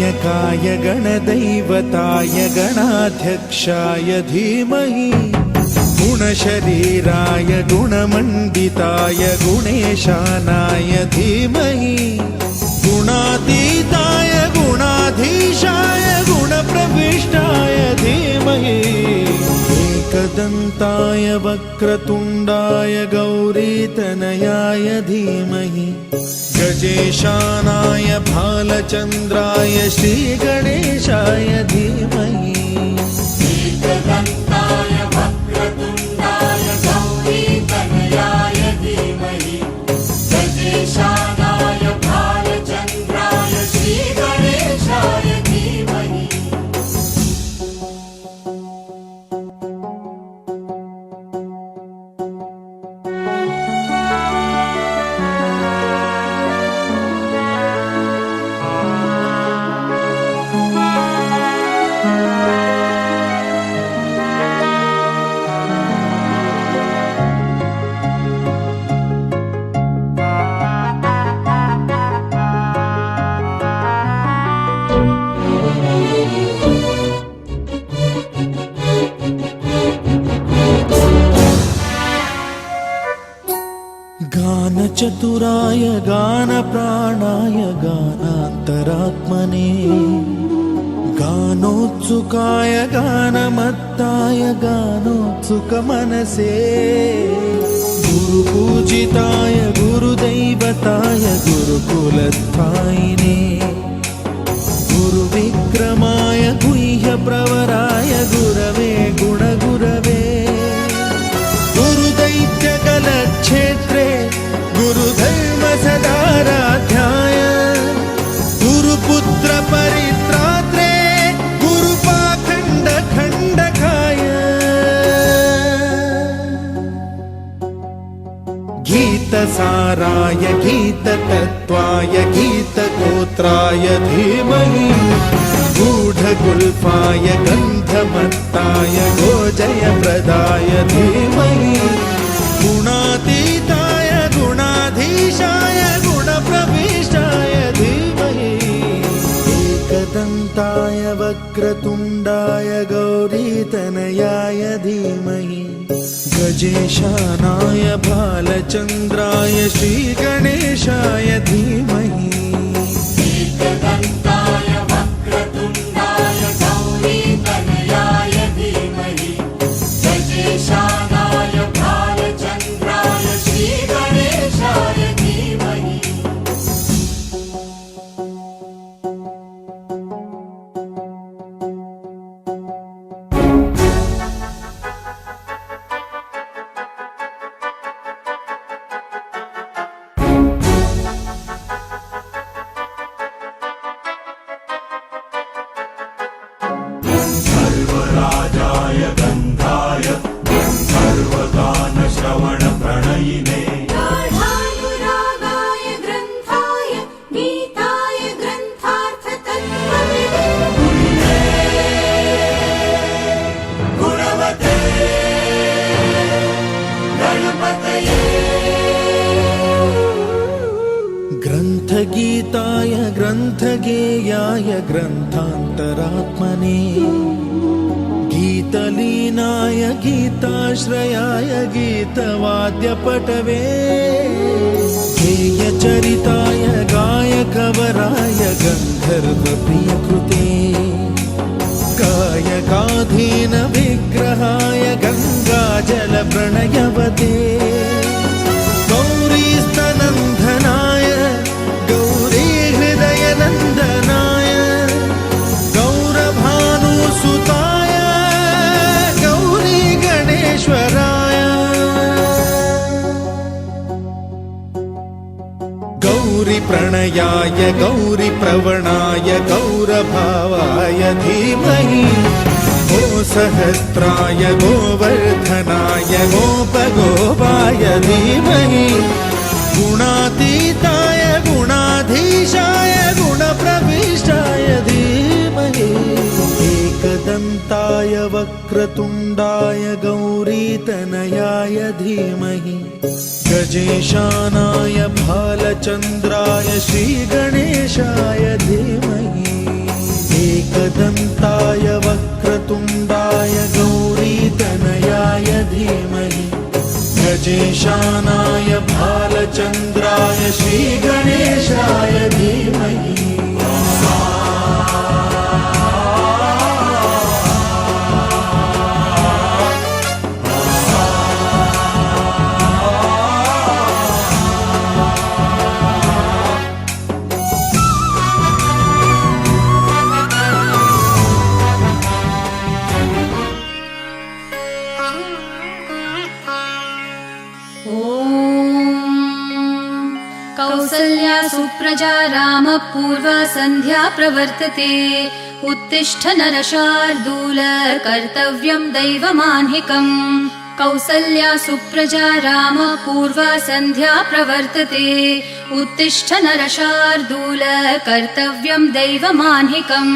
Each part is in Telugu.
गणनायकाय गणदैवताय गणाध्यक्षाय धीमहि गुणशरीराय गुणमण्डिताय गुणेशानाय धीमहि गुणातीताय गुणाधीशाय गुणप्रविष्टाय धीमहि एकदन्ताय वक्रतुण्डाय गौरीतनयाय धीमहि गजेशानाय भालचन्द्राय श्रीगणेशाय धीमहि एकदन्ताय वक्रतुण्डाय गौरीतनयाय धीमहि गजेशानाय भालचन्द्राय श्रीगणेशाय धीमहि गानचतुराय गानप्राणाय गानान्तरात्मने गानोत्सुकाय गानमत्ताय गानोत्सुकमनसे गुरुपूजिताय गुरुदैवताय गुरुकुलस्थायिने गुरुविक्रमाय गुह्यप्रवराय गुरवे गुणगुरवे गुरुदैत्यकलक्षेत्रे गुरुधर्मसदाराध्याय गुरुपुत्र परित्रात्रे गुरुपाखण्डखण्डकाय गीतसाराय गीततत्त्वाय गीतगोत्राय धीमहि गूढगुल्फाय गन्धमत्ताय गोजयप्रदाय धीमहि गुणातीताय गुणाधीशाय गुणप्रविष्टाय धीमहि एकदन्ताय वक्रतुण्डाय गौरीतनयाय धीमहि गजेशानाय भालचन्द्राय श्रीगणेशाय धीमहि एकदन्ताय वक्रतुण्डाय गौरीतनयाय धीमहि गजेशानाय भालचन्द्राय श्रीगणेशाय धीमहि सर्वराजाय गन्धाय गन्धर्वगानश्रवणप्रणयिने गाढानुरागाय ग्रन्थाय गीताय ग्रन्थार्थतत्त्वविदे गुणवते गणपतये ग्रन्थगीताय ग्रन्थगेयाय ग्रन्थान्तरात्मने गीतलीनाय गीताश्रयाय गीतवाद्यपटवे गेयचरिताय गायकवराय गन्धर्वप्रियकृते गायकाधीनविग्रहाय गङ्गाजलप्रणयवते गौरीस्तनन्दनाय गौरीहृदयनन्दनाय गौरभानुसुताय गौरीगणेश्वराय गौरीप्रणयाय गौरीप्रवणाय गौरभावाय धीमहि गोसहस्राय गोवर्धनाय गोपगोपाय धीमहि गुणातीताय गुणाधीशाय गुणप्रविष्टाय धीमहि एकदन्ताय वक्रतुण्डाय गौरीतनयाय धीमहि गजेशानाय भालचन्द्राय श्रीगणेशाय धीमहि एकदन्ताय वक्रतुण्डाय गौरीतनयाय धीमहि गजेशानाय भालचन्द्राय श्रीगणेशाय धीमहि कौसल्या सुप्रजा रामपूर्वा सन्ध्या प्रवर्तते उत्तिष्ठ नरशार्दूल कर्तव्यं दैवमान्हिकम् कौसल्या सुप्रजा रामपूर्वा सन्ध्या प्रवर्तते उत्तिष्ठ नरशार्दूल कर्तव्यं दैवमान्हिकम्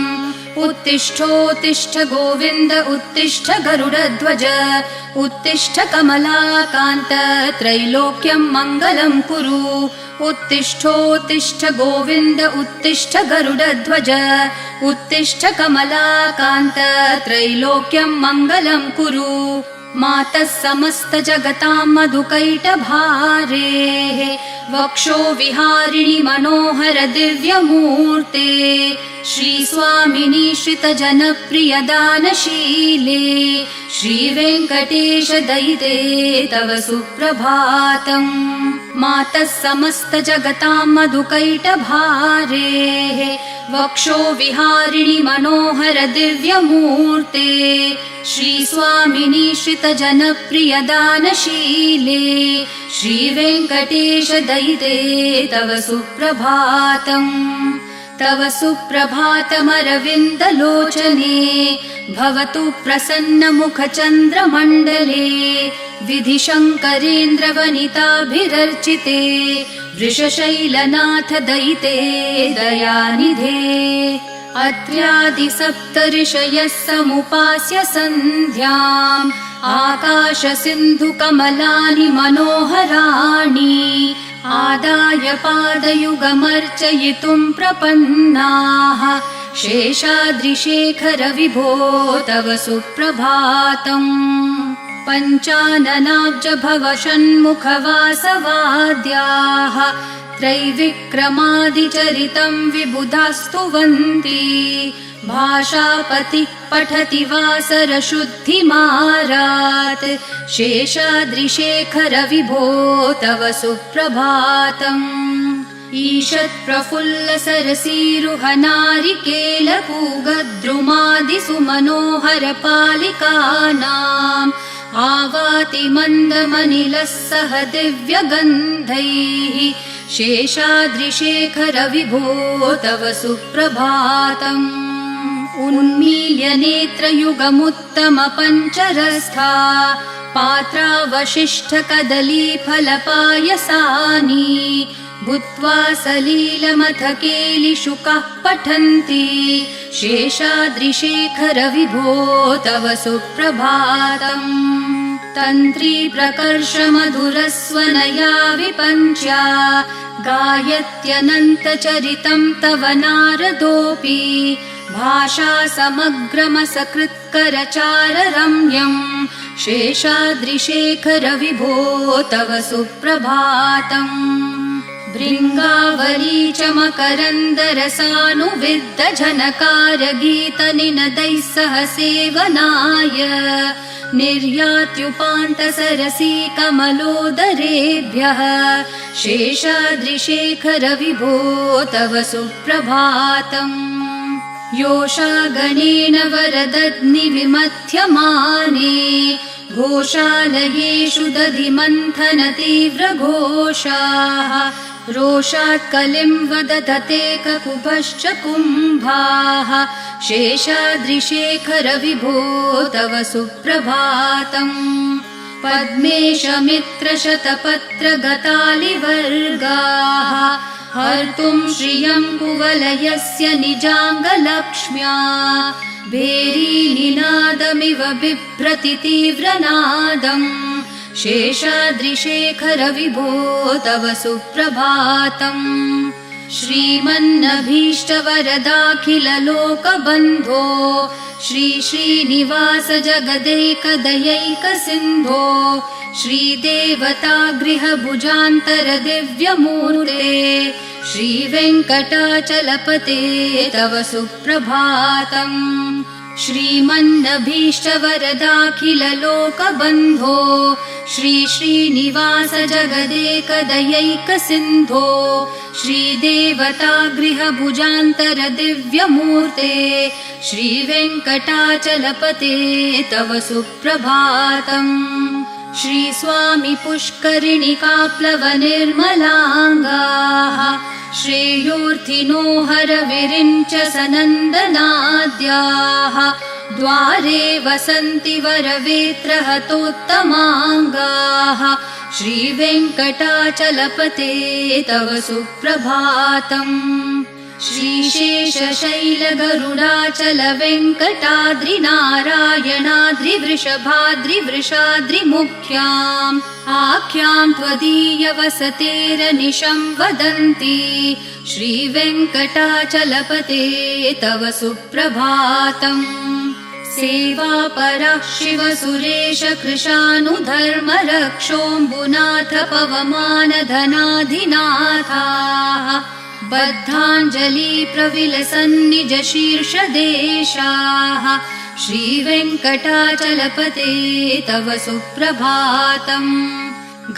उत्तिष्ठोत्तिष्ठ गोविन्द उत्तिष्ठ गरुडध्वज उत्तिष्ठ कमलाकान्त त्रैलोक्यं मङ्गलं कुरु उत्तिष्ठोत्तिष्ठ गोविन्द उत्तिष्ठ गरुडध्वज उत्तिष्ठ कमलाकान्त त्रैलोक्यं मङ्गलं कुरु मातः समस्त जगतां मधुकैटभारेः वक्षो विहारिणि मनोहर दिव्यमूर्ते श्रीस्वामिनि श्रितजनप्रियदानशीले श्रीवेङ्कटेश दयिते तव सुप्रभातम् मातः समस्त जगतां मधुकैटभारेः वक्षो विहारिणि मनोहर दिव्यमूर्ते श्रीस्वामिनि श्रितजनप्रियदानशीले श्रीवेङ्कटेश दयिते तव सुप्रभातम् तव सुप्रभातमरविन्दलोचने भवतु प्रसन्नमुखचन्द्रमण्डले विधिशङ्करेन्द्रवनिताभिरर्चिते वृषशैलनाथ दयिते दयानिधे अत्र्यादिसप्तऋषयः समुपास्य सन्ध्याम् आकाशसिन्धुकमलानि मनोहराणि आदाय पादयुगमर्चयितुं प्रपन्नाः शेषाद्रिशेखर विभो तव सुप्रभातम् पञ्चाननाब्ज भव षण्मुखवासवाद्याः त्रैविक्रमादिचरितं विबुधास्तुवन्ति भाषापतिः पठति वासरशुद्धिमारात् शेषाद्रिशेखर विभो तव सुप्रभातम् ईषत्प्रफुल्लसरसीरुहनारिकेलपूगद्रुमादिसुमनोहरपालिकानाम् आवाति मन्दमनिलः सह दिव्यगन्धैः शेषाद्रिशेखर विभो तव सुप्रभातम् उन्मील्य नेत्रयुगमुत्तमपञ्चरस्था पात्रावशिष्टकदलीफलपायसानि भूत्वा सलीलमथ केलिशुकाः पठन्ति शेषाद्रिशेखर विभो तव सुप्रभातम् तन्त्री प्रकर्षमधुरस्वनया विपञ्च्या गायत्यनन्तचरितं तव नारदोऽपि भाषा समग्रमसकृत्करचाररम्यम् शेषाद्रिशेखर विभो तव सुप्रभातम् भृङ्गावली च मकरन्दरसानुविद्धझनकारगीतनिनदैः सह सेवनाय निर्यात्युपान्तसरसी कमलोदरेभ्यः शेषाद्रिशेखर विभो तव सुप्रभातम् योषागणेन वरदग्निविमथ्यमाने घोषालयेषु दधिमन्थन तीव्रघोषाः रोषात् कलिं वदधते ककुभश्च कुम्भाः शेषाद्रिशेखर विभो तव सुप्रभातम् पद्मेशमित्रशतपत्रगतालिवर्गाः हर्तुं श्रियं कुवलयस्य निजाङ्गलक्ष्म्या भेरीनिनादमिव बिभ्रति तीव्रनादम् शेषाद्रिशेखर विभो तव सुप्रभातम् श्रीमन्नभीष्टवरदाखिललोकबन्धो श्री श्रीनिवास जगदैकदयैकसिन्धो श्रीदेवतागृहभुजान्तरदिव्यमूर्ते श्रीवेङ्कटाचलपते तव सुप्रभातम् श्रीमन्नभीष्टवरदाखिललोकबन्धो श्री श्रीनिवास जगदेकदयैकसिन्धो श्रीदेवतागृहभुजान्तरदिव्यमूर्ते श्रीवेङ्कटाचलपते तव सुप्रभातम् श्रीस्वामी पुष्करिणिकाप्लवनिर्मलाङ्गाः श्रेयोर्थिनो हरविरिञ्च सनन्दनाद्याः द्वारे वसन्ति वरवेत्रहतोत्तमाङ्गाः श्रीवेङ्कटाचलपते तव सुप्रभातम् श्रीशेषशैलगरुडाचलवेङ्कटाद्रिनारायणाद्रिवृषभाद्रिवृषाद्रिमुख्याम् आख्यां त्वदीयवसतेरनिशं वदन्ति श्रीवेङ्कटाचलपते तव सुप्रभातम् सेवापरः शिवसुरेश कृशानुधर्मरक्षोऽम्बुनाथ पवमानधनाधिनाथाः बद्धाञ्जलिप्रविलसन्निजशीर्षदेशाः श्रीवेङ्कटाचलपते तव सुप्रभातम्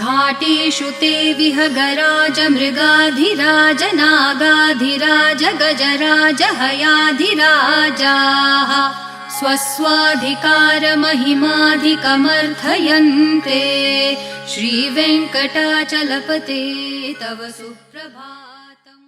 घाटेषु ते विहगराज मृगाधिराज नागाधिराज गजराज हयाधिराजाः स्वस्वाधिकारमहिमाधिकमर्थयन्ते श्रीवेङ्कटाचलपते तव सुप्रभातम्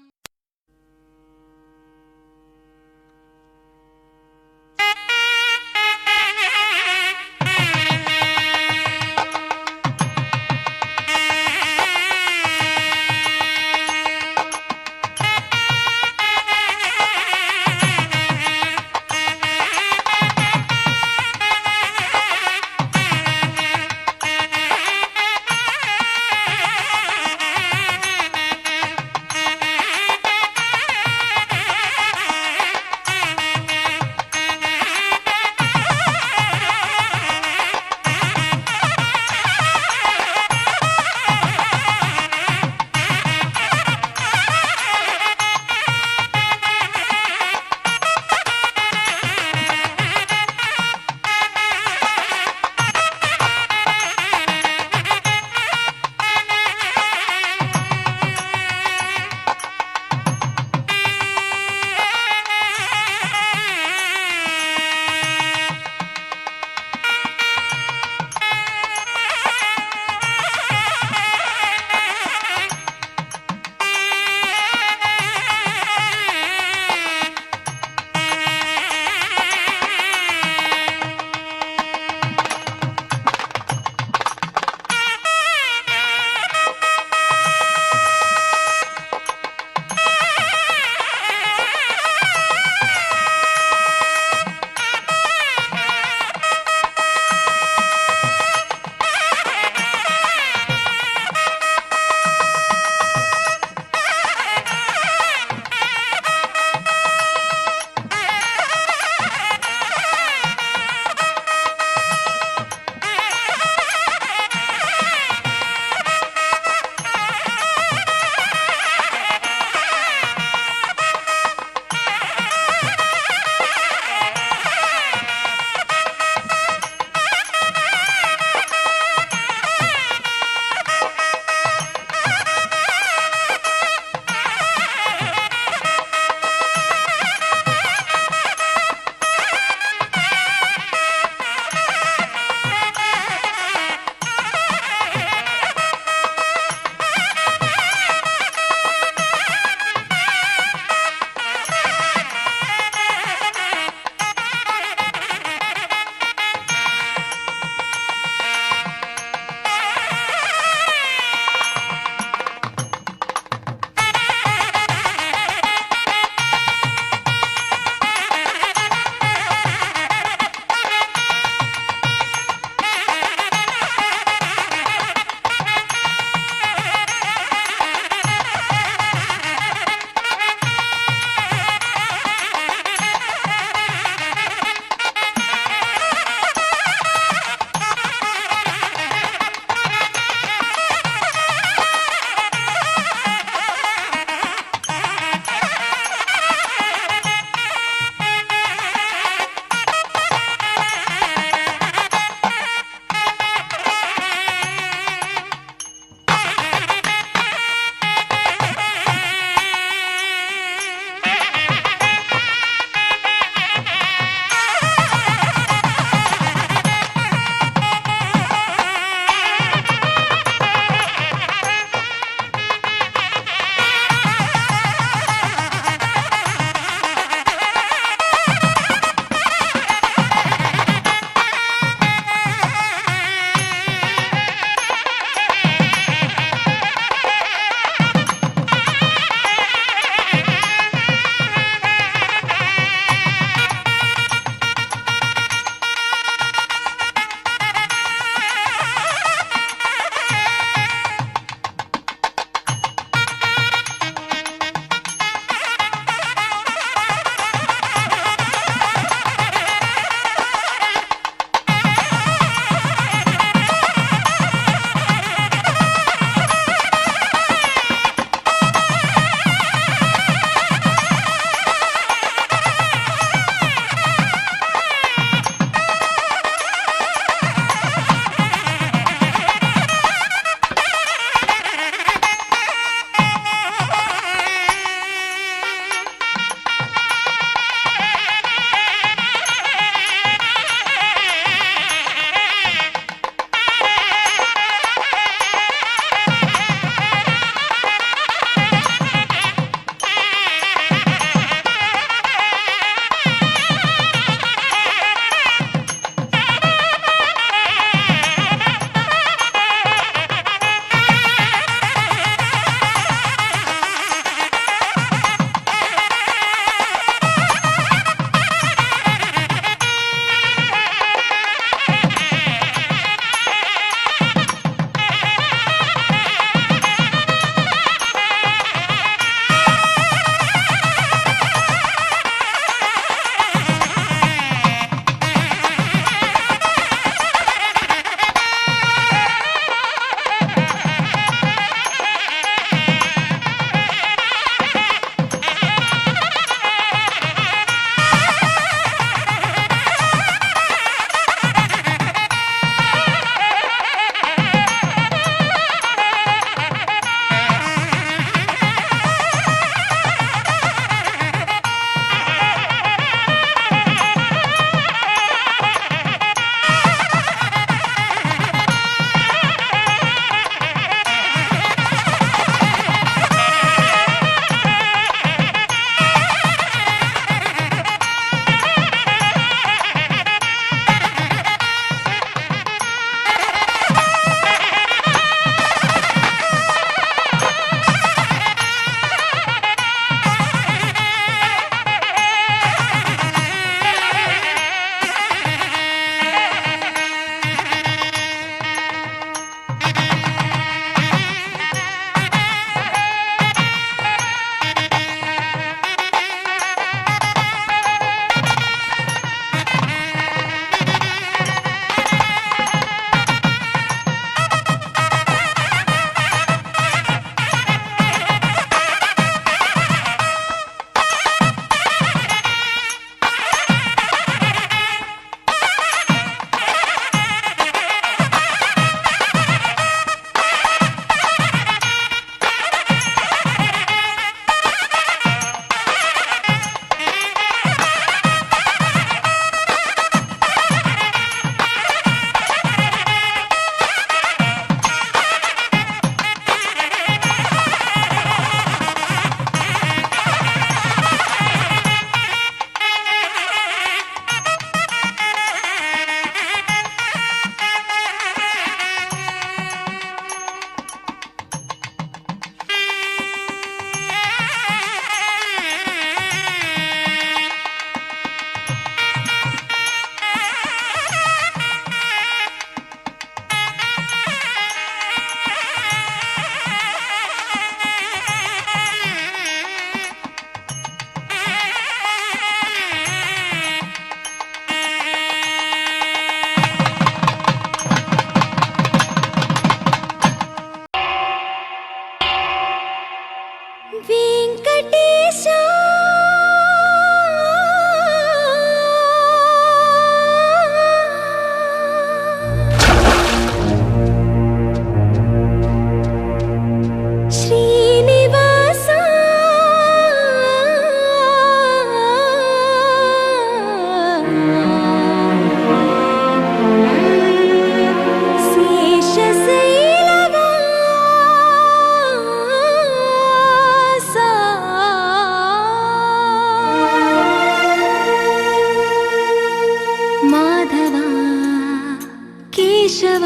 కేశవ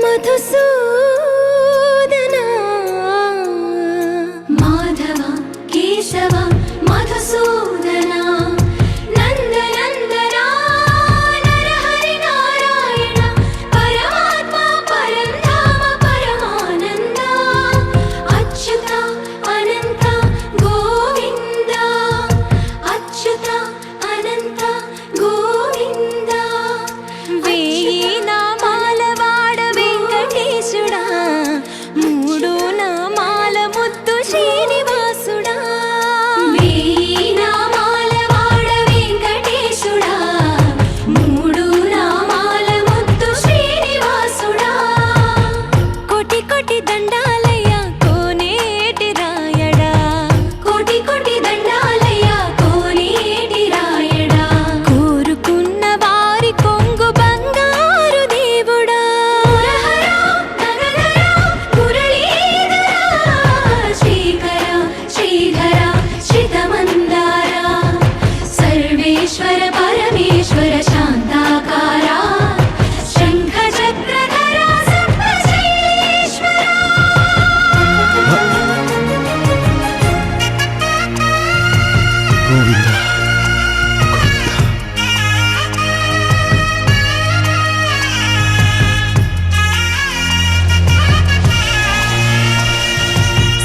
మధుసూదన మాధవ కేశవ మధుసూదన నందనందన నరహరి నారాయణ పరమాత్మ పరంధామ పరమానంద అచ్యుత అనంత గోవింద అచ్యుత అనంత గోవింద వేయి నామాల వాడ వెంకటేశుడా మూడు నామాల ముద్దు శ్రీనివాసుడా వేయి నామాల వాడ వెంకటేశుడా మూడు నామాల ముద్దు శ్రీనివాసుడా కోటి కోటి దండాలయ్య కోనేటి రాయడా కోటి కోటి దండాలయ్య కోనేటి రాయడా కోరుకున్న వారి కొంగు బంగారు దేవుడా మురహర నగధర మురళీధర శ్రీకర శ్రీధర శ్రితమందార సర్వేశ్వర పరమేశ్వర శాంతాకార శంఖ చక్రధర సప్తశైలేశ్వర గోవింద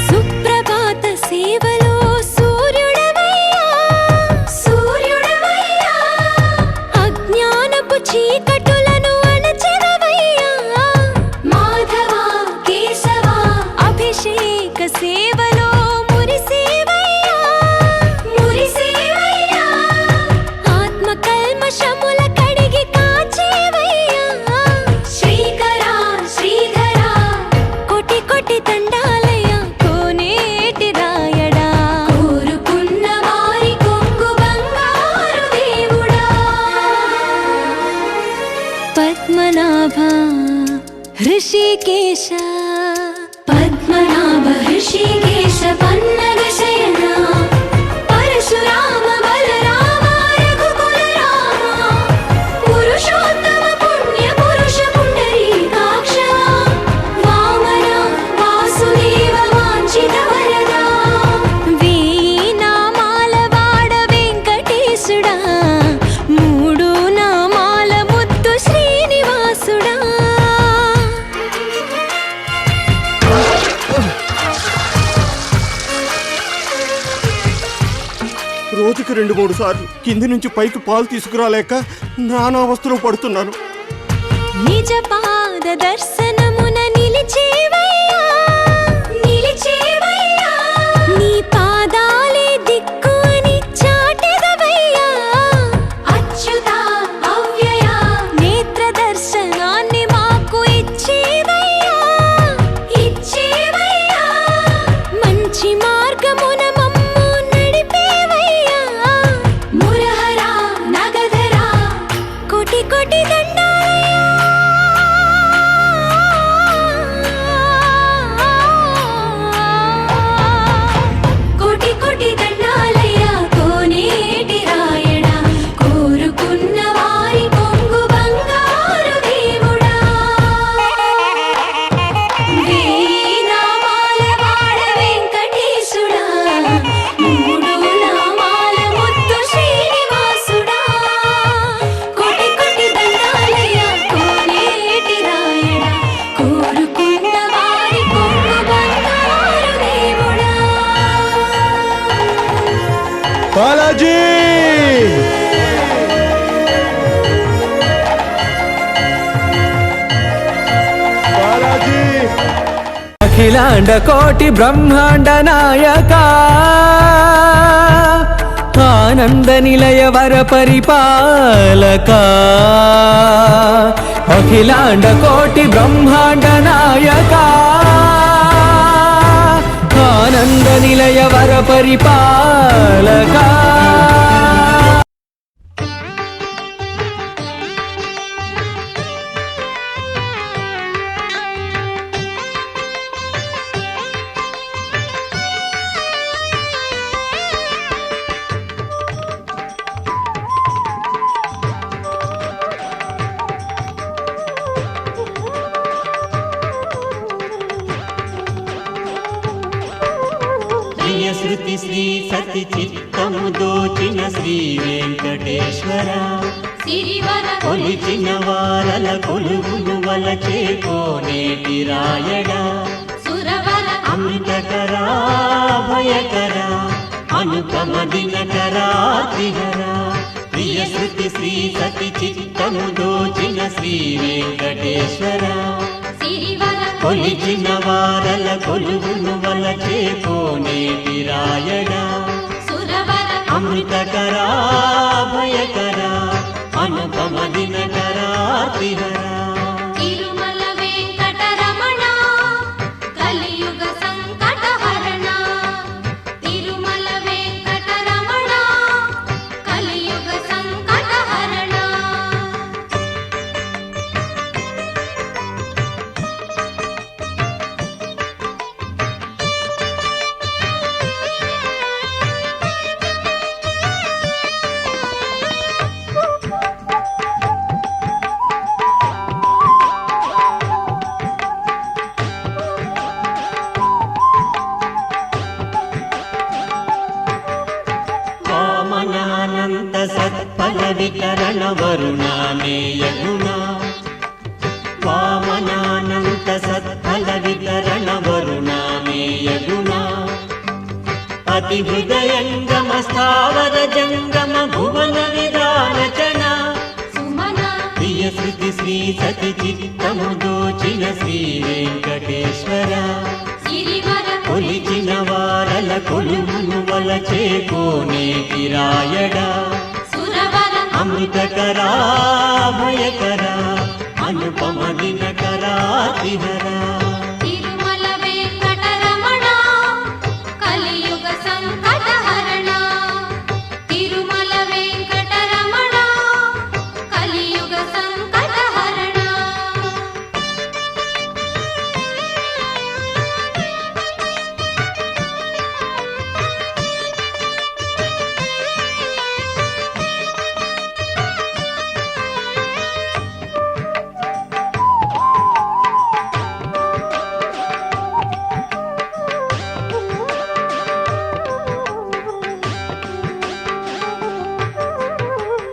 సుప్రభాత సేవలో సూర్యుడవయ్యా సూర్యుడవయ్యా అజ్ఞానపు చీకటులను అణచెదవయ్యా మాధవ కేశవ అభిషేక సేవలో మురిసేవయ్యా మురిసేవయ్యా ఆత్మ కల్మషముల కడిగి కాచేవయ్యా శ్రీకర శ్రీధర కోటి కోటి దండాలయ్య కోనేటి రాయడా కోరుకున్న వారి కొంగు బంగారు దేవుడా పద్మనాభ హృషికేశ పద్మనాభ హృషికేశ పన్నగ శయన పరశురామ బలరామ రఘుకుల రామ పురుషోత్తమ పుణ్య పురుష పుండరీకాక్ష వామన వాసుదేవ వాంఛిత వరదా వేయి నామాల వాడ వెంకటేశుడా మూడు నామాల ముద్దు శ్రీనివాసుడా రోజుకి 2-3 సార్లు కింది నుంచి పైకి పాలు తీసుకురాలేక నానావస్థలో పడుతున్నాను. నిజ పాద దర్శనమున నిలిచేవయ్యా నిలిచేవయ్యా నీ పాదాలే దిక్కు అని చాటెదవయ్యా అచ్యుత అవ్యయ నేత్ర దర్శనాన్ని మాకు ఇచ్చేవయ్యా ఇచ్చేవయ్యా మంచి మార్గమున మమ్ము నడిపేవయ్యా మురహర నగధర కోటి కోటి కోటి కోటి దండాలయ్య కోనేటి రాయడా కోరుకున్న వారి కొంగు బంగారు దేవుడా వేయి నామాల వాడ వెంకటేశుడా మూడు నామాల ముద్దు శ్రీనివాసుడా కోటి కోటి దండాలయ్య కోనేటి రాయడా కోరుకున్న వారి కొంగు బంగారు దేవుడా బాలాజీ బాలాజీ అఖిలాండ కోటి బ్రహ్మాండ నాయక ఆనంద నిలయ వర పరిపాలక అఖిలాండ కోటి బ్రహ్మాండ నాయక ఆనంద నిలయ వర పరిపాలక శృతి శ్రీ సతి చిత్తము దోచిన శ్రీ వెంకటేశ్వర సిరివర కొలిచిన వారల కొలువును వలచే కోనేటి రాయడా సురవర అమృతకరా భయకరా అనుపమ దినకరా త్రిహరా ప్రియ శృతి శ్రీ సతి చిత్తము దోచిన శ్రీ వెంకటేశ్వర సిరివర కొలిచిన వారల కొలువును వలచే కోనేటి రాయడా సురవర అమృతకరా భయకరా అనుపమ దినకరా త్రిహరా తిరుమల వెంకటరమణ కలియుగ సంకటహరణ తిరుమల వెంకటరమణ కలియుగ సంకటహరణ వామనానంత సత్ఫల వితరణ వరుణామేయ గుణ వామనానంత సత్ఫల వితరణ వరుణామేయ గుణ అతి హృదయంగమ స్థావర జంగమ భువన విధానచన సుమన ప్రియ శృతి శ్రీ సతి చిత్తము దోచిన శ్రీ వెంకటేశ్వర సిరివర కొలిచిన వారల కొలువును వలచే కోనేటి రాయడా సురవర అమృతకరా భయకరా అనుపమ దినకరా త్రిహరా తిరుమల వెంకటరమణ కలియుగ సంకటహరణ తిరుమల వెంకటరమణ కలియుగ సంకటహరణ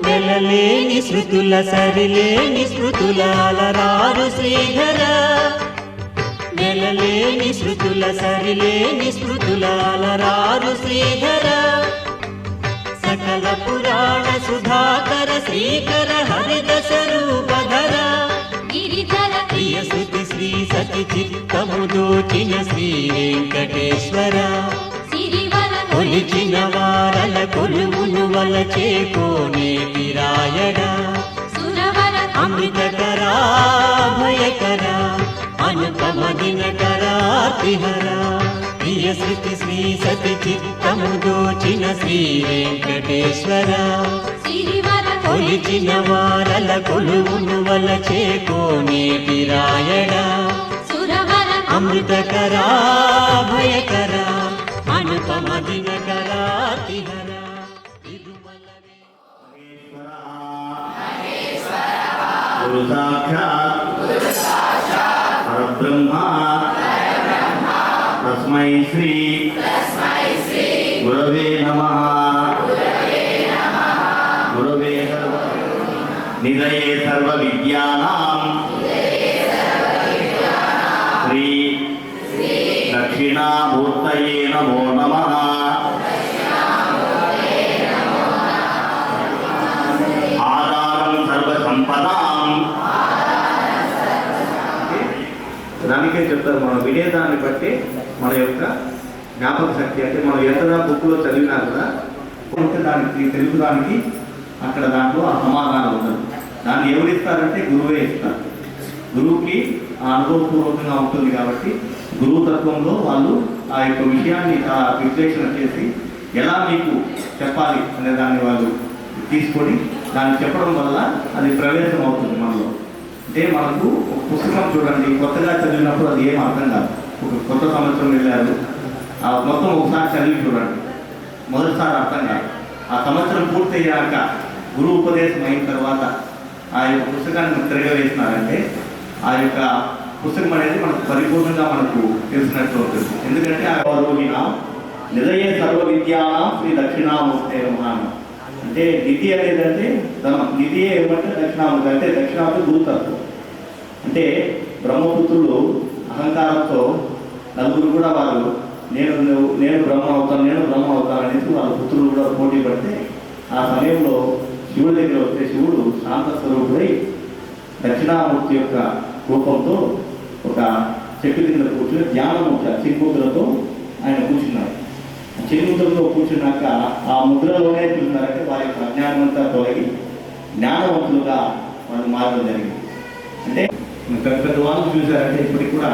వెలలేని శృతుల సరిలేని శృతుల అలరారు శ్రీధర వెలలేని శృతుల సరిలేని శృతుల అలరారు శ్రీధర సకల పురాణ సుధాకర శ్రీకర హరిదశ రూపధర గిరిధర ప్రియ శృతి శ్రీ సతి చిత్తము దోచిన శ్రీ వెంకటేశ్వర సిరివర కొలిచిన వారల కొలువును వలచే కోనేటి రాయడా సురవర అమృతకరా భయకరా అనుపమ దినకరా త్రిహరా ప్రియ శృతి శ్రీ సతి చిత్తము దోచిన శ్రీ వెంకటేశ్వర సిరివర కొలిచిన వారల కొలువును వలచే కోనేటి రాయడా సురవర అమృతకరా భయకరా అనుపమ దినకరా త్రిహరా గురు సాక్షాత్ పరబ్రహ్మ తస్మై శ్రీ గురవే నమః గురవే నిధయే సర్వ విద్యానాం శ్రీ దక్షిణామూర్తయే నమో నమః ఆధారం సర్వ సంపదాం. దానికే చెప్తారు, మనం వినేదాన్ని బట్టి మన యొక్క జ్ఞాపక శక్తి, అంటే మనం ఎంత బుక్లో చదివినా కూడా దానికి తెలుగుదానికి అక్కడ దాంట్లో ఆ సమాధానం ఉండదు. దాన్ని ఎవరు ఇస్తారంటే గురువే ఇస్తారు. గురువుకి ఆ అనుభవపూర్వకంగా ఉంటుంది కాబట్టి గురువు తత్వంలో వాళ్ళు ఆ యొక్క విషయాన్ని విశ్లేషణ చేసి ఎలా మీకు చెప్పాలి అనే దాన్ని వాళ్ళు తీసుకొని దాన్ని చెప్పడం వల్ల అది ప్రవేశం అవుతుంది మనలో. అంటే మనకు ఒక పుస్తకం చూడండి, కొత్తగా చదివినప్పుడు అది ఏం అర్థం కాదు. ఒక కొత్త సంవత్సరం వెళ్ళారు, ఆ మొత్తం ఒకసారి చదివి చూడండి, మొదటిసారి అర్థం కాదు. ఆ సంవత్సరం పూర్తయ్యాక గురువు ఉపదేశం అయిన తర్వాత ఆ యొక్క పుస్తకాన్ని మనకు తిరగవేసినారంటే ఆ యొక్క పుస్తకం అనేది మనకు పరిపూర్ణంగా మనకు తెలిసినట్టు అవుతుంది. ఎందుకంటే ఆ ఆరోహిణ నిజయే సర్వ విద్యానాం శ్రీ దక్షిణామూర్తే నమః. అంటే నిధి అనేది అంటే ధనం, నిధి ఏమంటే దక్షిణామూర్తి అంటే దక్షిణామూర్తి గురుతత్వం. అంటే బ్రహ్మపుత్రులు అహంకారంతో నలుగురు కూడా వారు నేను బ్రహ్మ అవుతాను అనేసి వాళ్ళ పుత్రులు కూడా పోటీ పడితే ఆ సమయంలో శివుడి దగ్గర వస్తే శివుడు శాంత స్వరూపుడై దక్షిణామూర్తి యొక్క రూపంతో ఒక చెట్టు కింద కూర్చుని ధ్యానముద్ర చిన్ముద్రతో ఆయన కూర్చున్నారు. చిన్ముద్రతో కూర్చున్నాక ఆ ముద్రలోనే చూస్తున్నారంటే వారి యొక్క అజ్ఞానమంతా తొలగి జ్ఞానవంతులుగా వాళ్ళు మారడం జరిగింది. అంటే పెద్ద పెద్ద వాళ్ళు చూసారంటే ఇప్పటికి కూడా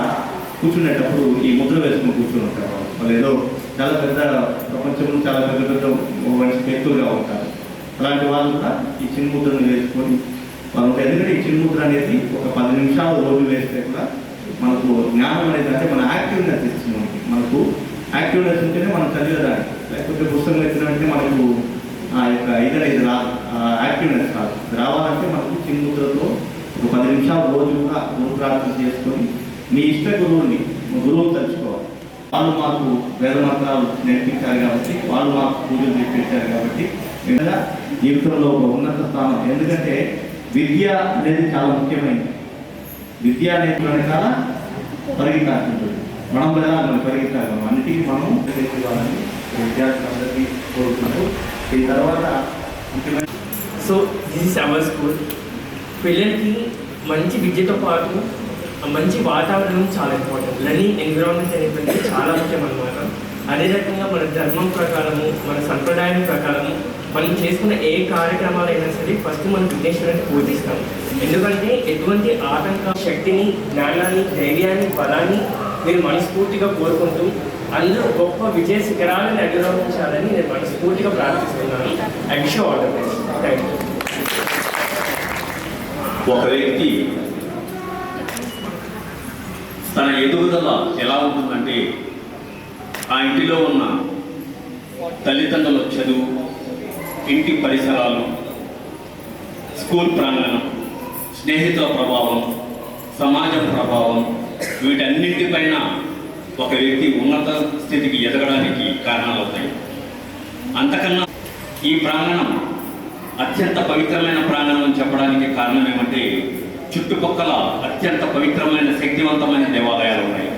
కూర్చునేటప్పుడు ఈ ముద్ర వేసుకుని కూర్చుని ఉంటారు. వాళ్ళు ఏదో చాలా పెద్ద ప్రపంచంలో చాలా పెద్ద పెద్ద మంచి వ్యక్తులుగా ఉంటారు. అలాంటి వాళ్ళు కూడా ఈ చిన్ముద్రను వేసుకొని వాళ్ళు ఉంటారు. ఎందుకంటే ఈ చిన్ముద్ర అనేది ఒక 10 నిమిషాలు రోజు వేస్తే కూడా మనకు జ్ఞానం అనేది అంటే మన యాక్టివ్నెస్ ఇస్తుంది. మనకు యాక్టివ్నెస్ ఉంటేనే మనం చదివేదానికి, లేకపోతే పుస్తకం ఎత్తినంటే మనకు ఆ యొక్క ఇదనేది రాదు, యాక్టివ్నెస్ రాదు. రావాలంటే మనకు చిన్ముద్రతో ఒక 10 నిమిషాలు రోజు కూడా గురు ప్రార్థన చేసుకొని మీ ఇష్ట గురువుని గురువుని తలుచుకోవాలి. వాళ్ళు మాకు వేద మంత్రాలు నేర్పించారు కాబట్టి, వాళ్ళు మాకు పూజలు నేర్పించారు కాబట్టి ఏదైనా జీవితంలో ఒక ఉన్నత స్థానం. ఎందుకంటే విద్య అనేది చాలా ముఖ్యమైనది. విద్య అనేది వెనకాల పరిగెత్తాల్సి ఉంటుంది. మనం మనం పరిగెత్తాలి, అన్నిటికీ మనం తెలియజేయాలని విద్యార్థులందరికీ కోరుకుంటూ దీని తర్వాత ముఖ్యమైన దిస్ ఇస్ అవర్ స్కూల్. పిల్లలకి మంచి విద్యతో పాటు మంచి వాతావరణం చాలా ఇంపార్టెంట్. లెర్నింగ్ ఎన్విరాన్మెంట్ అనేటువంటి చాలా ముఖ్యం అన్నమాట. అదే రకంగా మన ధర్మం ప్రకారము, మన సంప్రదాయం ప్రకారము మనం చేసుకున్న ఏ కార్యక్రమాలైనా సరే ఫస్ట్ మనం విఘ్నేశ్వరుని పూజిస్తాం. ఎందుకంటే ఎటువంటి ఆటంక శక్తిని, జ్ఞానాన్ని, ధైర్యాన్ని, బలాన్ని మీరు మనస్ఫూర్తిగా కోరుకుంటూ అందరూ గొప్ప విజయ శిఖరాలను అధిరోహించాలని నేను మనస్ఫూర్తిగా ప్రార్థిస్తున్నాను. I wish you all the best. Thank you. ఒక వ్యక్తి తన ఎదుగుదల ఎలా ఉంటుందంటే ఆ ఇంటిలో ఉన్న తల్లిదండ్రుల చదువు, ఇంటి పరిసరాలు, స్కూల్ ప్రాంగణం, స్నేహితుల ప్రభావం, సమాజం ప్రభావం, వీటన్నింటిపైన ఒక వ్యక్తి ఉన్నత స్థితికి ఎదగడానికి కారణాలవుతాయి. అంతకన్నా ఈ ప్రాంగణం అత్యంత పవిత్రమైన ప్రాంగణం అని చెప్పడానికి కారణం ఏమంటే చుట్టుపక్కల అత్యంత పవిత్రమైన శక్తివంతమైన దేవాలయాలు ఉన్నాయి.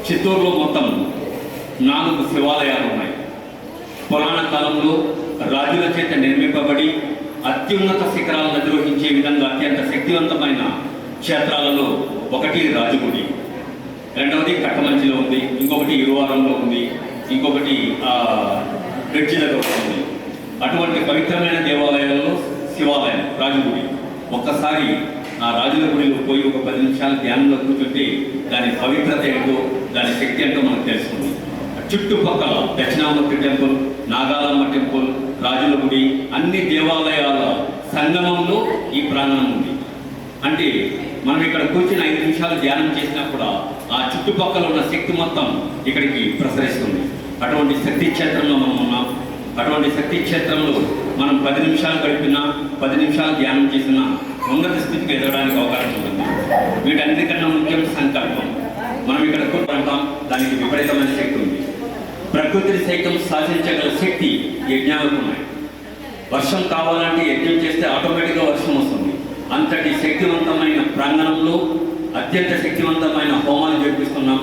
చిత్తూరులో మొత్తం 4 శివాలయాలు ఉన్నాయి. పురాణ కాలంలో రాజుల చేత నిర్మింపబడి అత్యున్నత శిఖరాలను అధిరోహించే విధంగా అత్యంత శక్తివంతమైన క్షేత్రాలలో ఒకటి రాజగుడి, రెండవది కట్టమంచిలో ఉంది, ఇంకొకటి ఇరువారంలో ఉంది, ఇంకొకటి బ్రిడ్జి దగ్గర ఉంది. అటువంటి పవిత్రమైన దేవాలయాలలో శివాలయం రాజగుడి. ఒక్కసారి ఆ రాజుల గుడిలో పోయి ఒక 10 నిమిషాలు ధ్యానంలో కూర్చుంటే దాని పవిత్రత ఏంటో, దాని శక్తి ఏంటో మనకు తెలుస్తుంది. చుట్టుపక్కల దక్షిణామూర్తి టెంపుల్, నాగాలమ్మ టెంపుల్, రాజుల గుడి, అన్ని దేవాలయాల సంగమంలో ఈ ప్రాంగణం ఉంది. అంటే మనం ఇక్కడ కూర్చుని 5 నిమిషాలు ధ్యానం చేసినా కూడా ఆ చుట్టుపక్కల ఉన్న శక్తి మొత్తం ఇక్కడికి ప్రసరిస్తుంది. అటువంటి శక్తి క్షేత్రంలో మనం ఉన్నాం. అటువంటి శక్తి క్షేత్రంలో మనం 10 నిమిషాలు గడిపినా, 10 నిమిషాలు ధ్యానం చేసినా ఉన్నత స్థితికి ఎదగడానికి అవకాశం ఉంటుంది. వీటన్నిటికన్నా ముఖ్యం సంకల్పం. మనం ఇక్కడ కూర్చుంటాం, దానికి విపరీతమైన శక్తి ఉంది. ప్రకృతిని సైతం శాసించగల శక్తి యజ్ఞాలకు ఉన్నాయి. వర్షం కావాలంటే యజ్ఞం చేస్తే ఆటోమేటిక్గా వర్షం వస్తుంది. అంతటి శక్తివంతమైన ప్రాంగణంలో అత్యంత శక్తివంతమైన హోమాలు జరిపిస్తున్నాం.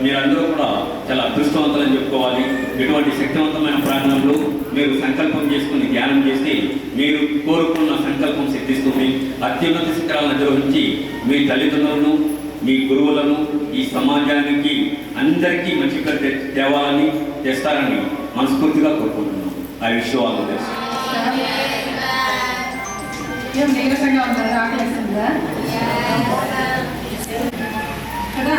మీరందరూ కూడా చాలా అదృష్టవంతులని చెప్పుకోవాలి. ఇటువంటి శక్తివంతమైన ప్రాంగణంలో మీరు సంకల్పం చేసుకుని ధ్యానం చేస్తే మీరు కోరుకున్న సంకల్పం సిద్ధిస్తుంది. అత్యున్నత శిఖరాలను నిర్వహించి మీ తల్లిదండ్రులను, మీ గురువులను, ఈ సమాజానికి అందరికీ మంచి పేరు తేవాలని, తెస్తారని మనస్ఫూర్తిగా కోరుకుంటున్నాం. I wish you all the best. నీరసంగా ఉంటారు, ఆకలిస్తుందా కదా?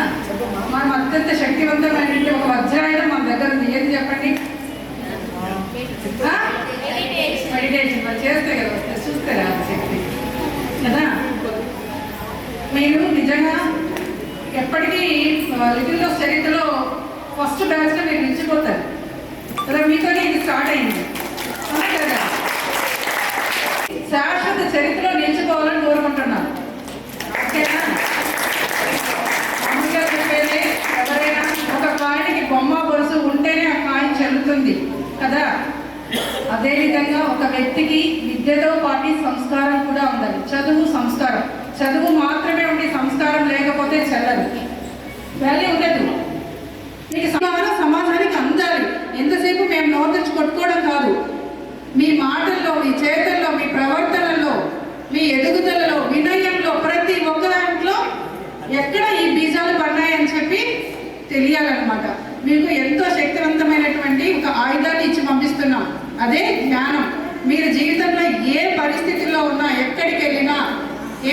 మనం అత్యంత శక్తివంతమైన ఒక వజ్రాయుధం మన దగ్గర ఉంది. ఏది చెప్పండి? మెడిటేషన్. మరి చేస్తే కదా చూస్తారా శక్తి కదా? మీరు నిజంగా ఎప్పటికీ లిటిల్ ఆఫ్ చరిత్రలో ఫస్ట్ బ్యాచ్లో మీరు నిలిచిపోతారు కదా. మీతోనే ఇది స్టార్ట్ అయింది కదా. శాశ్వత చరిత్రలో నిలిచిపోవాలని కోరుకుంటున్నాను. ఓకేనా? మామూలుగా చెప్పేది ఎవరైనా ఒక కాడికి బొమ్మ బొరుసు ఉంటేనే అన్ని సంస్కారం కూడా ఉండాలి. చదువు సంస్కారం, చదువు మాత్రమే ఉండి సంస్కారం లేకపోతే చెల్లదు, వాల్యూ ఉండదు. మీకు సమాజానికి అందాలి. ఎంతసేపు మేము నోరు కొట్టుకోవడం కాదు, మీ మాటల్లో, మీ చేతల్లో, మీ ప్రవర్తనలో, మీ ఎదుగుదలలో, వినయంలో, ప్రతి ఒక్క దాంట్లో ఎక్కడ ఈ బీజాలు పడ్డాయని చెప్పి తెలియాలన్నమాట. మీకు ఎంతో శక్తివంతమైనటువంటి ఒక ఆయుధాన్ని ఇచ్చి పంపిస్తున్నాం, అదే జ్ఞానం. మీరు జీవితంలో ఏ పరిస్థితుల్లో ఉన్నా, ఎక్కడికి వెళ్ళినా,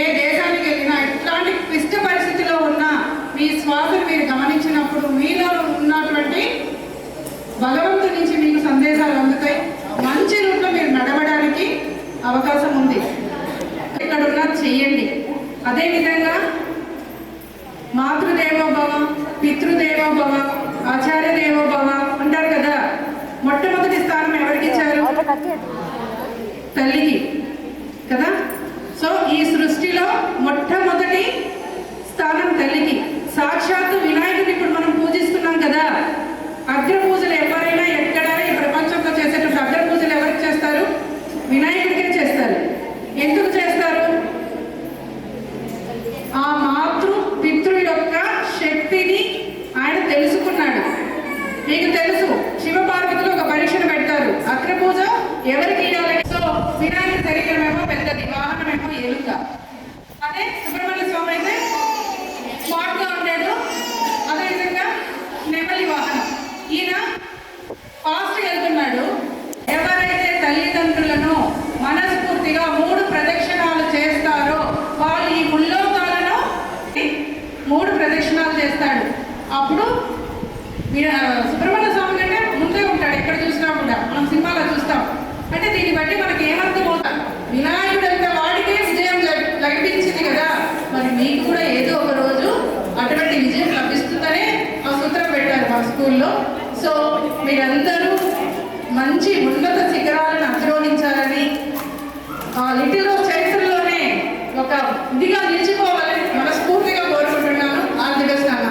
ఏ దేశానికి వెళ్ళినా, ఎట్లాంటి క్లిష్ట పరిస్థితిలో ఉన్నా మీ శ్వాసను మీరు గమనించినప్పుడు మీలో ఉన్నటువంటి భగవంతుడి నుంచి మీకు సందేశాలు అందుతాయి. మంచి రూట్లో మీరు నడవడానికి అవకాశం ఉంది. ఎక్కడున్నా చెయ్యండి. అదేవిధంగా మాతృదేవోభవ, పితృదేవోభవ, ఆచార్య దేవోభవ అంటారు కదా. మొట్టమొదటి స్థానం ఎవరికి ఇచ్చారు? తల్లికి కదా. సో ఈ సృష్టిలో మొట్టమొదటి స్థానం తల్లికి. సాక్షాత్తు వినాయకుడిని ఇప్పుడు మనం పూజిస్తున్నాం కదా. అగ్ర పూజలు ఎవరైనా ఎక్కడైనా ఈ ప్రపంచంలో చేసేటప్పుడు అగ్ర పూజలు ఎవరికి చేస్తారు? వినాయకుడికే చేస్తారు. ఎందుకు చేస్తారు? ఆ మాతృ పితృ యొక్క శక్తిని ఆయన తెలుసుకున్నాడు. మీకు తెలుసు, శివపార్వతులు ఒక పరీక్షను పెడతారు, అగ్ర పూజ ఎవరికి ఇవ్వాలి. సో వినాయకుడి శరీరం ఏమో పెద్దది, వాహనమేమో ఎలుక. అదే సుబ్రహ్మణ్య స్వామి అయితే స్మార్ట్గా ఉంటాడు. అదేవిధంగా నెమలి వాహనం. ఈయన ఫాస్ట్గా వెళ్తున్నాడు. ఎవరైతే తల్లిదండ్రులను మనస్ఫూర్తిగా 3 ప్రదక్షిణాలు చేస్తారో వాళ్ళు ఈ ముల్లోకాలను 3 ప్రదక్షిణాలు చేస్తాడు. అప్పుడు సుబ్రహ్మణ్య స్వామి కంటే ముందే ఉంటాడు. ఎక్కడ చూసినా కూడా మనం సినిమాలో చూస్తాం. అంటే దీన్ని బట్టి మనకి ఏమర్థం అవుతాం? వినాయకుడు అంత వాడికే విజయం లభించింది కదా, మరి మీకు కూడా ఏదో ఒక రోజు అటువంటి విజయం లభిస్తుందనే ఆ సూత్రం పెట్టారు మా స్కూల్లో. సో మీరందరూ మంచి ఉన్నత శిఖరాలను అధిరోహించాలని, ఆ లిటిల్ రోజ్ చరిత్రలోనే ఒక ఇదిగా నిలిచిపోవాలని మనస్ఫూర్తిగా కోరుకుంటున్నాను. ఆల్ ది బెస్ట్ అన్న.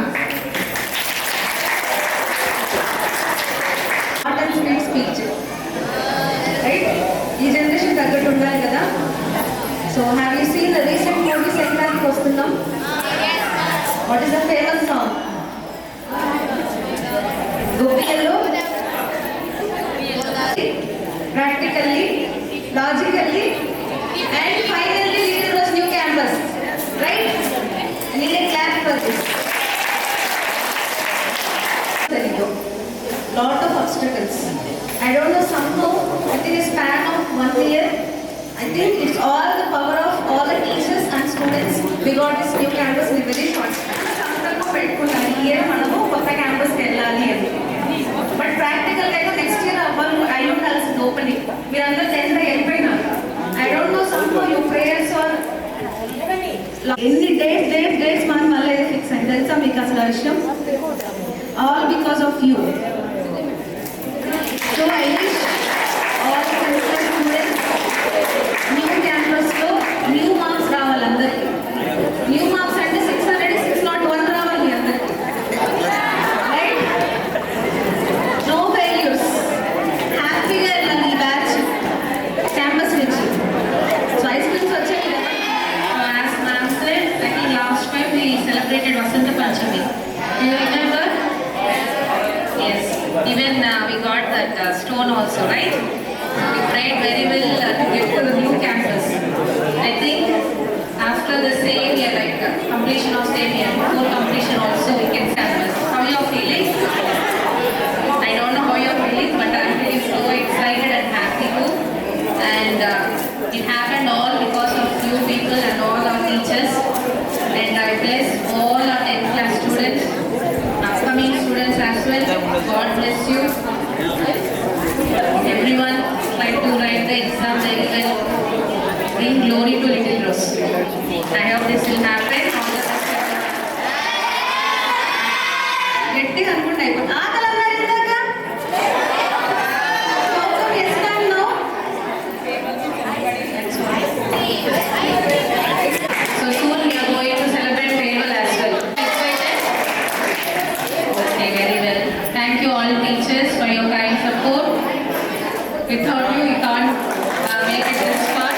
స్పీచ్ రైట్, ఈ జనరేషన్ తగ్గట్టు ఉండాలి కదా. So have you seen the recent movie Sankranthiki Vasthunnam. What is the famous song? గోపికల్లో practically, logically and finally little rose new campus. Right, need a clap for this. Lot of obstacles. I don't know, somehow within a span of 1 year, I think it's all the power of all the teachers and students. We got this new campus in a very short span. సంకల్పం పెట్టుకున్నాను, ఈ ఇయర్ మనము కొత్త క్యాంపస్కి వెళ్ళాలి అని. బట్ ప్రాక్టికల్గా అయితే నెక్స్ట్ ఇయర్ అయి ఉండాల్సింది ఓపెనింగ్. మీరందరూ 10th వెళ్ళిపోయినారు. I don't know, somehow you prayers are ఎన్ని డేస్ మనం మళ్ళీ ఫిక్స్ అయింది తెలుసా మీకు అసలు ఆ విషయం? All because of you. So I wish all students new క్యాంపస్లో న్యూ మార్క్స్ రావాలి అందరికీ. న్యూ మార్క్స్ అంటే 600, 601 రావాలి మీ అందరికీ. Right, no failures. హ్యాపీగా వెళ్ళాలి ఈ బ్యాచ్ క్యాంపస్ నుంచి. సో ఐస్ క్రీమ్స్ వచ్చాయి కదా. As ma'am said, I think last time we celebrated Vasant Panchami. You remember? Yes, even we got that stone also, right? We prayed very well to get to the new campus. I think after the same year, like completion of same year, before completion also we can campus. How you are feeling? I don't know how you are feeling, but I am feeling so excited and happy too. And it happened all because of you people and all our teachers. And I bless all our 10th class students, upcoming students as well. God bless you. Everyone try to write the exam very well. Bring glory to Little Rose. I hope this will happen. గట్టిగా అనుకుంటా అయిపోతుంది. ఆకలన్నారు ఇందాక. Yes, ma'am, no. So soon we are going to celebrate farewell as well. Okay, very well. Thank you all teachers for your kind support. Without you, we can't make it this far.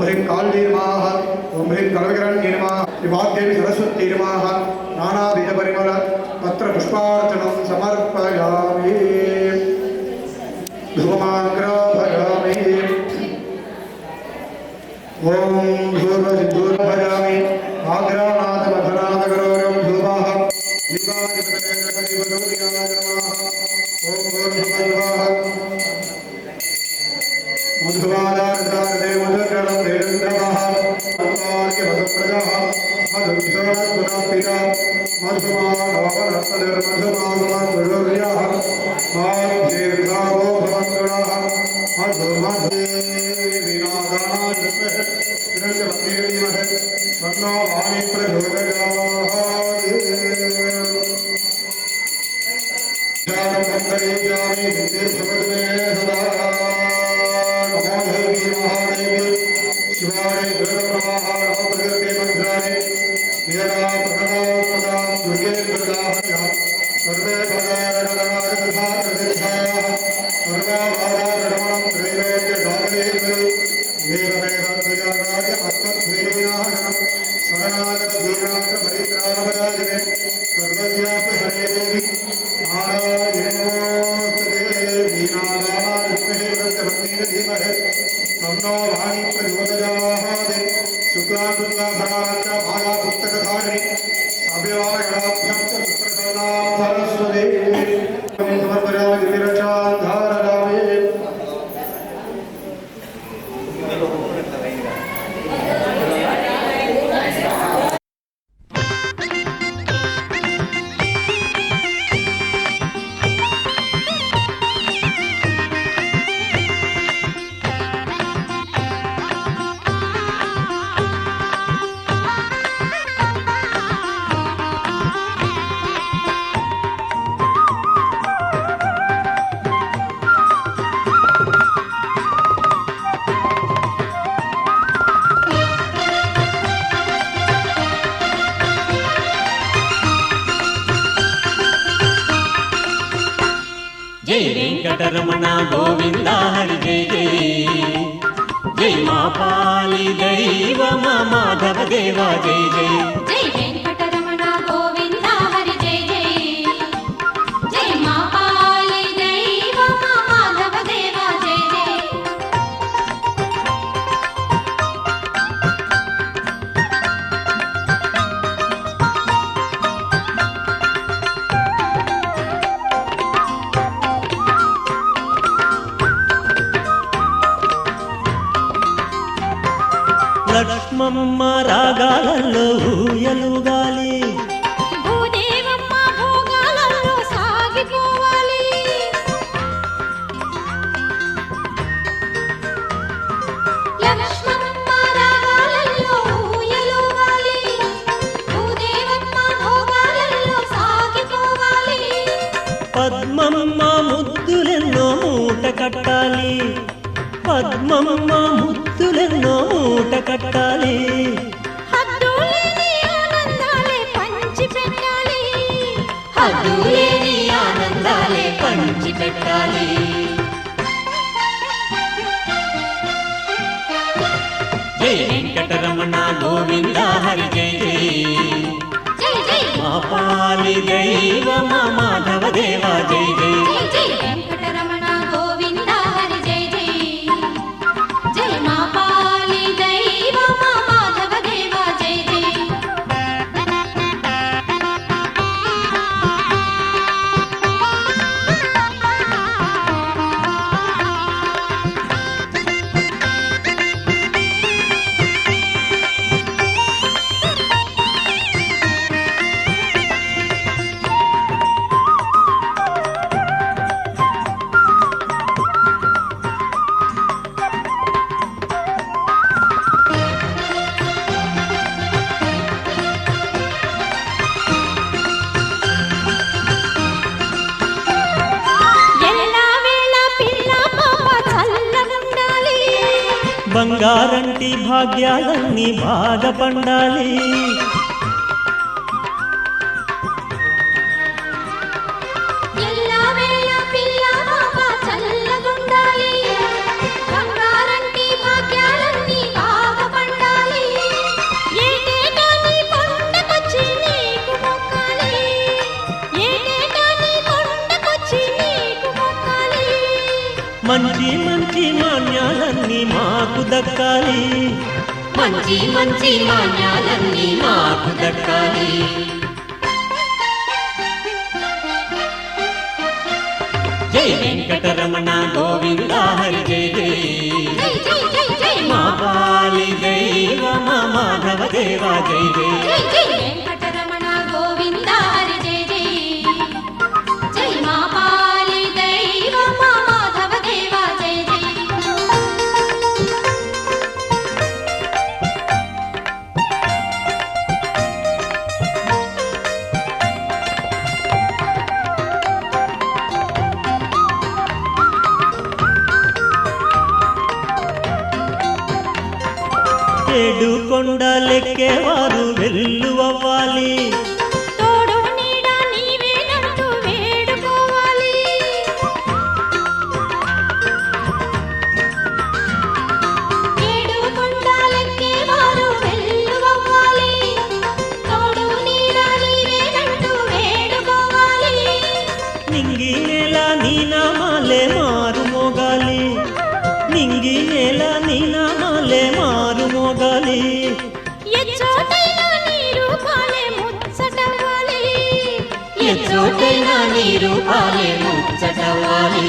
ह्रीं काल्ये नमः ॐ ह्रीं कलविकरण्ये नमः विभाग्येवि सरस्वत्यै नमः नानाविधपरिमल पत्रपुष्पार्चनं समर्पयामि धूमाग्रापयामि ॐ धूर्वसिद्धूर्भयामि आग्रानाथमधनाथकरोरं धूमाः युगादिपतेन्द्रकटिपदौर्याय नमः ॐ भूर्भुवः मधुवादारदारदे मधुकरणं देवेन्द्रमः मधुप्रजः मधुक्षरगुणपिता मधुमानवनस्तनिर्मधुमागमधुर्यः माध्येर्भावो भवन्तुणः मधुमधे विनादानायुष्मः तिरञ्जवतीर्यमः तन्नो वाणी प्रचोदयात् ध्यानमन्तरेयामि विद्युत्समर्पणे सदा नमो देवी महादेवी शिवाय गुरुप्रवाह नमो प्रकृते मंत्राणि नियता प्रकटा दुर्गे दुर्गाः सर्वे भगवानगणाः सर्वाभारमणं त्रैलोक्यगामनेश्वरी वेदवेदान्तजागाय आत्मध्वेनाहनं शरणागतवीरान्तपरित्राणपराजिने सर्वव्यापि हरे देवी नारायणोऽस्तुते वीणादानाविष्महे सत्यवतीन धीमहि तन्नो वाणी प्रचोदयात् शुक्लांशुक्लाभराश्च मायापुस्तकधारिणि अभिवादगणाभ्यां च पुत्रकर्णां सरस्वती समर्पयामि गिरिरक्षां धारयामि जय वेंकटरमण गोविंद हरि जय जय जय मां पाली दैव माधव देवा जय जय जय वेंकटरमण गोविंद हरि जय जय जय मां पाली दैव माधव देवा जय जय లక్ష్మమ్మ రాగాలలో ఊయలుగాలి భూదేవమ్మ భోగాలలో సాగిపోవాలి లక్ష్మమ్మ రాగాలలో ఊయలుగాలి భూదేవమ్మ భోగాలలో సాగిపోవాలి పద్మమ్మ ముద్దులెన్నో మూట కట్టాలి పద్మమ్మ ముద్దులెన్నో మూట కట్టాలి హద్దులేని ఆనందాలే పంచి పెట్టాలి హద్దులేని ఆనందాలే పంచి పెట్టాలి జై వెంకటరమణ గోవింద హరి జై జై జై జై మా పాలి దైవ మా మాధవ దేవా జై జై జై జై వెంకటరమణ గోవింద హరి జై జై జై మా పాలి దైవ మా మాధవ దేవా జై జై బంగారంటి భాగ్యాలన్నీ బాగా పండాలి ఎల్లవేళ పిల్ల పాప చల్లగుండాలి బంగారంటి భాగ్యాలన్నీ బాగా మంచి మంచి మాన్యాలన్నీ మాకు దక్కాలి మంచి మంచి మాన్యాలన్నీ మాకు దక్కాలి జై వెంకటరమణ గోవింద హరి జై జై జై జై జై జై మా పాలి దైవమ మాధవ దేవా జై జై జై జై వెంకటరమణ గోవింద హరి జై జై జై మా పాలి దైవ మాధవ దేవా జై జై ఏడు కొండలెక్కేవారు వెల్లువవ్వాలి తోడు నీడ నీవేనంటూ వేడుకోవాలి ఏడు కొండలెక్కేవారు వెల్లువవ్వాలి తోడు నీడ నీవేనంటూ వేడుకోవాలి నింగి నేల నీ నామాలే మారు మోగాలి నింగి నేల నీ నామాలే మారు మోగాలి ఎచ్చోటైనా నీ రూపాలే ముచ్చటవ్వాలి ఎచ్చోటైనా నీ రూపాలే ముచ్చటవ్వాలి